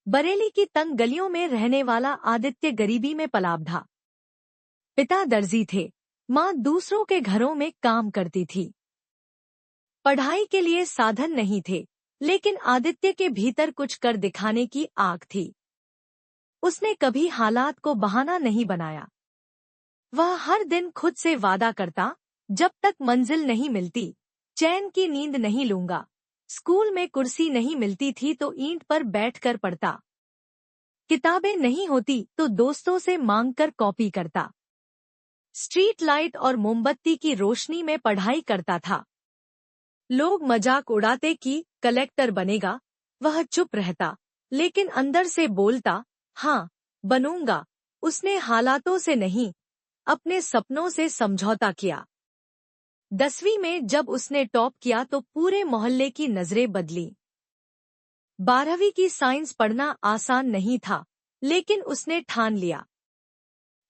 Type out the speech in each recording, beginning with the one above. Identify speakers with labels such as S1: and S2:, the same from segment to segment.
S1: बरेली की तंग गलियों में रहने वाला आदित्य गरीबी में पला-बड़ा। पिता दर्जी थे, माँ दूसरों के घरों में काम करती थी। पढ़ाई के लिए साधन नहीं थे, लेकिन आदित्य के भीतर कुछ कर दिखाने की आग थी। उसने कभी हालात को बहाना नहीं बनाया। वह हर दिन खुद से वादा करता, जब तक मंजिल नहीं मिलती, चैन की नींद नहीं लूंगा। स्कूल में कुर्सी नहीं मिलती थी तो ईंट पर बैठकर पढ़ता। किताबें नहीं होती तो दोस्तों से मांगकर कॉपी करता। स्ट्रीट लाइट और मोमबत्ती की रोशनी में पढ़ाई करता था। लोग मजाक उड़ाते कि कलेक्टर बनेगा, वह चुप रहता, लेकिन अंदर से बोलता, हाँ, बनूंगा। उसने हालातों से नहीं, अपने सपनों से समझौता किया। 10वीं में जब उसने टॉप किया तो पूरे मोहल्ले की नजरें बदली। 12वीं की साइंस पढ़ना आसान नहीं था, लेकिन उसने ठान लिया।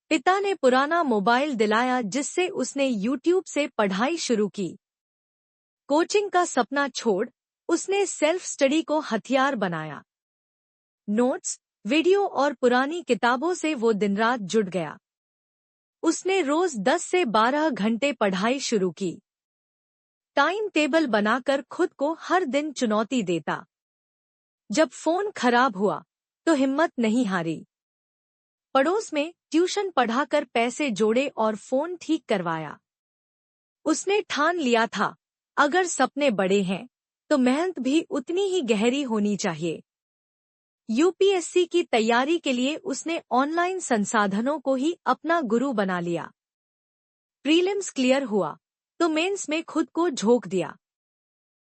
S1: पिता ने पुराना मोबाइल दिलाया जिससे उसने यूट्यूब से पढ़ाई शुरू की। कोचिंग का सपना छोड़ उसने सेल्फ स्टडी को हथियार बनाया। नोट्स, वीडियो और पुरानी किताबों से वो दिन रात जुट गया। उसने रोज 10 से 12 घंटे पढ़ाई शुरू की। टाइम टेबल बनाकर खुद को हर दिन चुनौती देता। जब फोन खराब हुआ तो हिम्मत नहीं हारी। पड़ोस में ट्यूशन पढ़ाकर पैसे जोड़े और फोन ठीक करवाया। उसने ठान लिया था, अगर सपने बड़े हैं तो मेहनत भी उतनी ही गहरी होनी चाहिए। यूपीएससी की तैयारी के लिए उसने ऑनलाइन संसाधनों को ही अपना गुरु बना लिया। प्रीलिम्स क्लियर हुआ तो मेंस में खुद को झोंक दिया।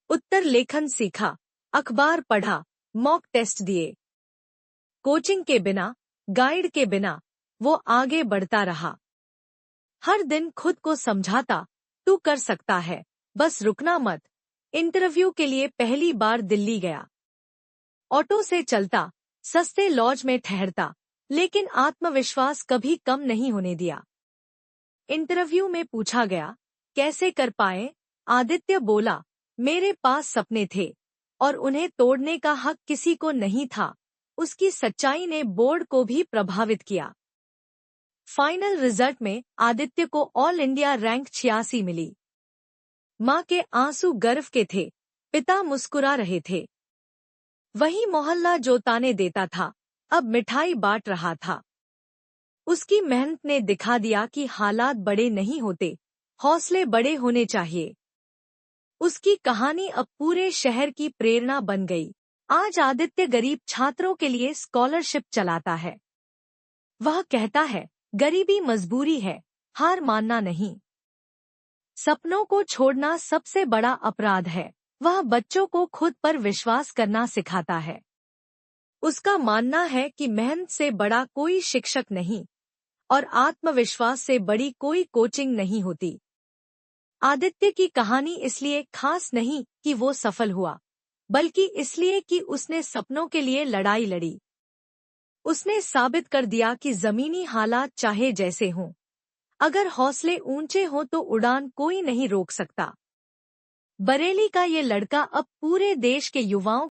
S1: उत्तर लेखन सीखा, अखबार पढ़ा, मॉक टेस्ट दिए। कोचिंग के बिना, गाइड के बिना वो आगे बढ़ता रहा। हर दिन खुद को समझाता, तू कर सकता है, बस रुकना मत। इंटरव्यू के लिए पहली बार दिल्ली गया। ऑटो से चलता, सस्ते लॉज में ठहरता, लेकिन आत्मविश्वास कभी कम नहीं होने दिया। इंटरव्यू में पूछा गया, कैसे कर पाए? आदित्य बोला, मेरे पास सपने थे और उन्हें तोड़ने का हक किसी को नहीं था। उसकी सच्चाई ने बोर्ड को भी प्रभावित किया। फाइनल रिजल्ट में आदित्य को ऑल इंडिया रैंक 86 मिली। माँ के आंसू गर्व के थे, पिता मुस्कुरा रहे थे। वही मोहल्ला जो ताने देता था, अब मिठाई बांट रहा था। उसकी मेहनत ने दिखा दिया कि हालात बड़े नहीं होते, हौसले बड़े होने चाहिए। उसकी कहानी अब पूरे शहर की प्रेरणा बन गई। आज आदित्य गरीब छात्रों के लिए स्कॉलरशिप चलाता है। वह कहता है, गरीबी मजबूरी है, हार मानना नहीं। सपनों को छोड़ना सबसे बड़ा अपराध है। वह बच्चों को खुद पर विश्वास करना सिखाता है। उसका मानना है कि मेहनत से बड़ा कोई शिक्षक नहीं और आत्मविश्वास से बड़ी कोई कोचिंग नहीं होती। आदित्य की कहानी इसलिए खास नहीं कि वो सफल हुआ, बल्कि इसलिए कि उसने सपनों के लिए लड़ाई लड़ी। उसने साबित कर दिया कि जमीनी हालात चाहे जैसे हों, अगर हौसले ऊंचे हों तो उड़ान कोई नहीं रोक सकता। बरेली का ये लड़का अब पूरे देश के युवाओं